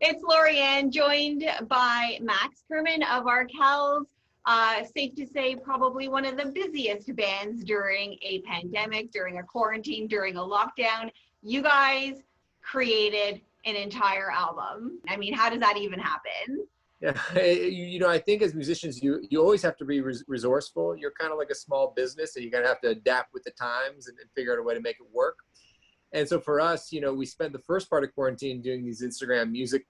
It's LoriAnn, joined by Max Kerman of Arkells. Safe to say, probably one of the busiest bands during a pandemic, during a quarantine, during a lockdown. You guys created an entire album. I mean, how does that even happen? Yeah, I think as musicians, you always have to be resourceful. You're kind of like a small business, and you're gonna have to adapt with the times and figure out a way to make it work. And so for us, we spent the first part of quarantine doing these Instagram music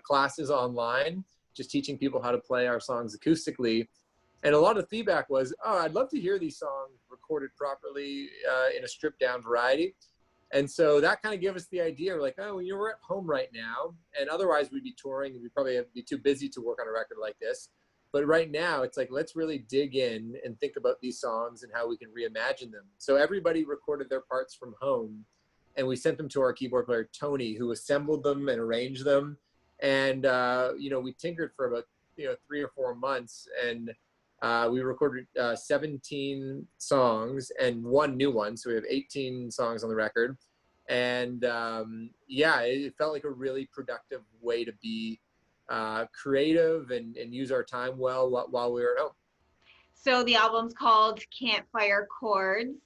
classes online, just teaching people how to play our songs acoustically. And a lot of feedback was, oh, I'd love to hear these songs recorded properly in a stripped down variety. And so that kind of gave us the idea. We're like, oh, we're at home right now, and otherwise we'd be touring and we'd probably be too busy to work on a record like this. But right now it's like, let's really dig in and think about these songs and how we can reimagine them. So everybody recorded their parts from home, and we sent them to our keyboard player, Tony, who assembled them and arranged them. And, we tinkered for about, 3 or 4 months, and we recorded 17 songs and one new one. So we have 18 songs on the record. And it felt like a really productive way to be creative and use our time well while we were at home. So the album's called Campfire Chords.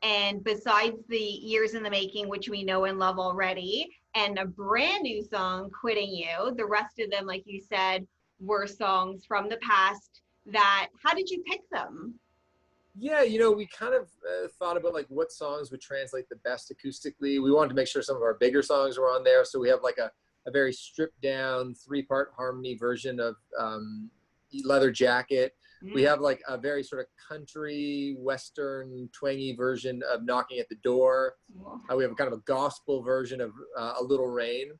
And besides the years in the making, which we know and love already, and a brand new song, Quitting You, the rest of them, like you said, were songs from the past. How did you pick them? Yeah, we kind of thought about like what songs would translate the best acoustically. We wanted to make sure some of our bigger songs were on there. So we have like a very stripped down 3-part harmony version of Leather Jacket. We have like a very sort of country, Western, twangy version of Knocking at the Door. We have kind of a gospel version of A Little Rain.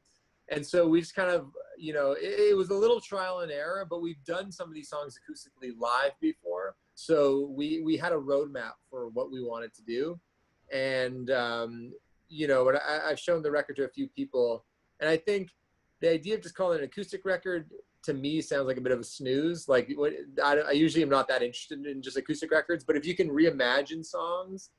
And so we just kind of, it was a little trial and error, but we've done some of these songs acoustically live before. So we had a roadmap for what we wanted to do. And, I've shown the record to a few people. And I think the idea of just calling it an acoustic record, to me, sounds like a bit of a snooze. Like, I usually am not that interested in just acoustic records, but if you can reimagine songs,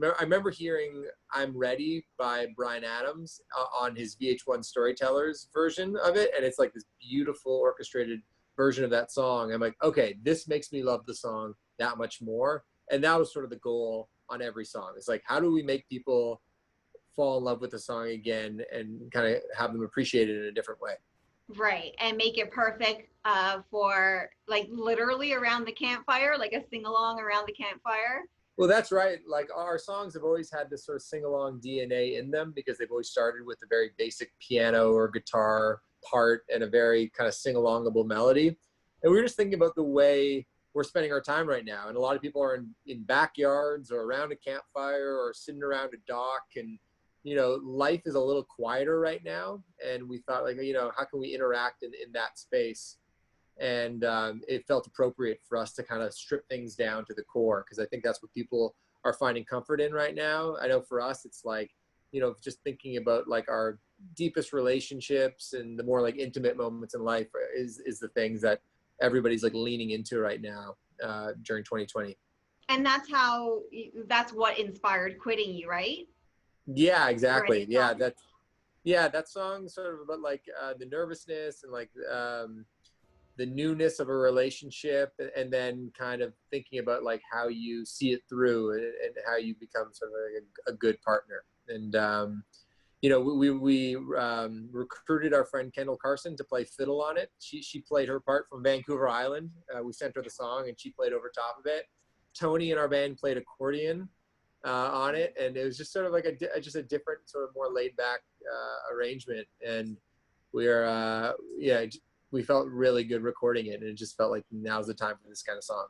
I remember hearing I'm Ready by Bryan Adams on his VH1 Storytellers version of it, and it's like this beautiful orchestrated version of that song. I'm like, okay, this makes me love the song that much more. And that was sort of the goal on every song. It's like, how do we make people fall in love with the song again and kind of have them appreciate it in a different way? Right, and make it perfect for like literally around the campfire, like a sing-along around the campfire. Well, that's right. Like our songs have always had this sort of sing-along DNA in them because they've always started with a very basic piano or guitar part and a very kind of sing-alongable melody. And we were just thinking about the way we're spending our time right now. And a lot of people are in backyards or around a campfire or sitting around a dock, and life is a little quieter right now. And we thought, like, how can we interact in that space? And it felt appropriate for us to kind of strip things down to the core, because I think that's what people are finding comfort in right now. I know for us, it's like, just thinking about like our deepest relationships and the more like intimate moments in life is the things that everybody's like leaning into right now during 2020. And that's what inspired Quitting You, right? Yeah, exactly. Yeah, that song sort of about like the nervousness and like the newness of a relationship, and then kind of thinking about like how you see it through and how you become sort of like a good partner. And we recruited our friend Kendall Carson to play fiddle on it. She played her part from Vancouver Island. We sent her the song and she played over top of it. Tony in our band played accordion on it, and it was just sort of like just a different sort of more laid back arrangement. And we felt really good recording it, and it just felt like now's the time for this kind of song.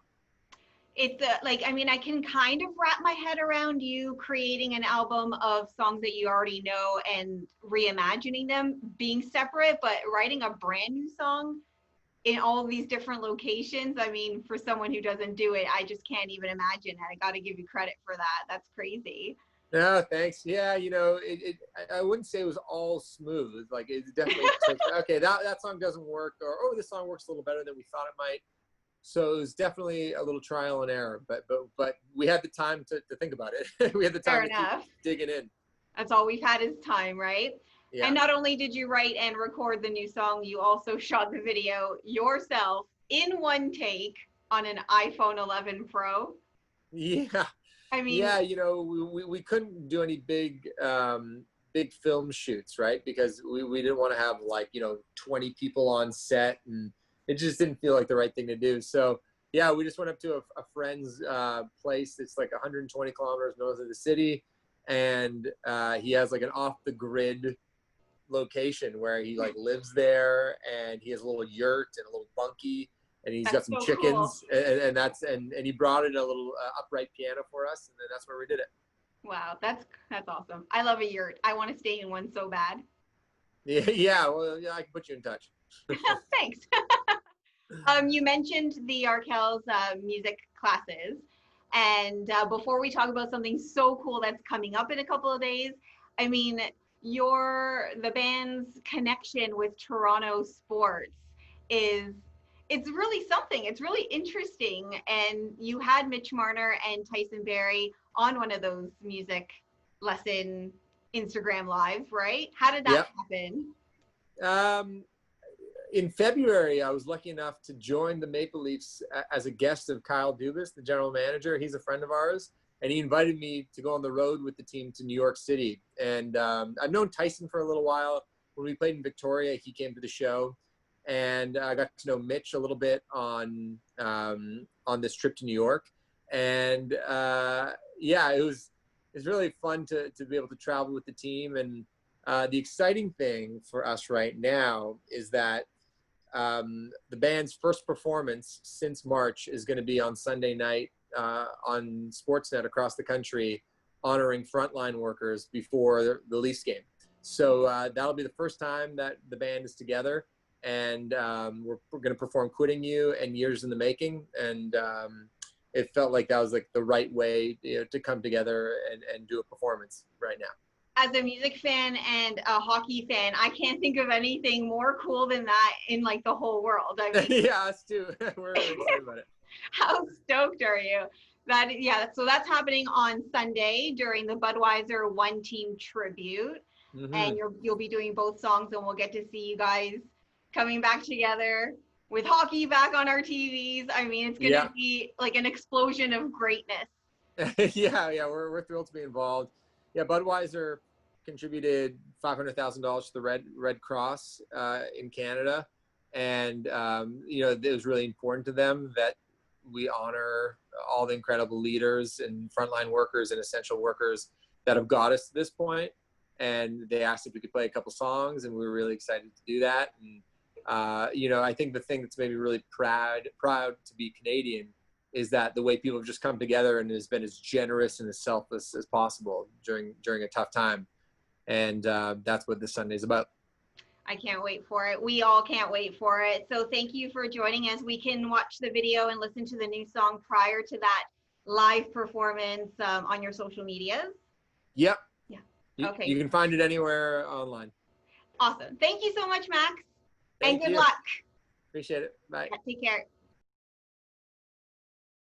It's I can kind of wrap my head around you creating an album of songs that you already know and reimagining them being separate, but writing a brand new song in all of these different locations. I mean, for someone who doesn't do it, I just can't even imagine. I got to give you credit for that. That's crazy. No, thanks. Yeah, I wouldn't say it was all smooth. Like, it definitely took, okay, that song doesn't work, or, oh, this song works a little better than we thought it might. So it was definitely a little trial and error, but we had the time to think about it. We had the time to keep digging in. That's all we've had is time, right? Yeah. And not only did you write and record the new song, you also shot the video yourself in one take on an iPhone 11 Pro. Yeah. I mean, Yeah, you know, we couldn't do any big film shoots, right? Because we didn't want to have like, you know, 20 people on set, and it just didn't feel like the right thing to do. So yeah, we just went up to a friend's place that's like 120 kilometers north of the city, and he has like an off the grid location where he like lives there, and he has a little yurt and a little bunkie, and he's got that's some so cool. chickens, and that's and he brought in a little upright piano for us, and then that's where we did it. Wow, that's awesome. I love a yurt. I want to stay in one so bad. Yeah, yeah. Well, yeah, I can put you in touch. Thanks. You mentioned the Arkells music classes. And before we talk about something so cool that's coming up in a couple of days, I mean, the band's connection with Toronto sports is it's really something. It's really interesting. And you had Mitch Marner and Tyson Berry on one of those music lesson Instagram lives, right? How did that Yep. happen? Um, in February, I was lucky enough to join the Maple Leafs as a guest of Kyle Dubas, the general manager. He's a friend of ours, and he invited me to go on the road with the team to New York City. And I've known Tyson for a little while. When we played in Victoria, he came to the show, and I got to know Mitch a little bit on this trip to New York. And yeah, it's really fun to be able to travel with the team. And the exciting thing for us right now is that the band's first performance since March is going to be on Sunday night on Sportsnet across the country, honoring frontline workers before the Leafs game. So that'll be the first time that the band is together, and we're going to perform "Quitting You" and "Years in the Making," and it felt like that was like the right way, you know, to come together and do a performance right now. As a music fan and a hockey fan, I can't think of anything more cool than that in like the whole world. I mean, Yeah, us too. We're really excited about it. how stoked are you? That yeah, so that's happening on Sunday during the Budweiser One Team Tribute, and Mm-hmm. you'll be doing both songs, and we'll get to see you guys coming back together with hockey back on our TVs. I mean, it's gonna Yeah. be like an explosion of greatness. Yeah, we're thrilled to be involved. Yeah, Budweiser contributed $500,000 to the Red Cross in Canada, and you know, it was really important to them that we honor all the incredible leaders and frontline workers and essential workers that have got us to this point. And they asked if we could play a couple songs, and we were really excited to do that. And you know, I think the thing that's made me really proud to be Canadian is that the way people have just come together and has been as generous and as selfless as possible during a tough time. And that's what this Sunday is about. I can't wait for it. We all can't wait for it. So thank you for joining us. We can watch the video and listen to the new song prior to that live performance on your social medias. Yep. Yeah. You, Okay. you can find it anywhere online. Awesome. Thank you so much, Max. Thank And good you. luck. Appreciate it. Bye. Take care.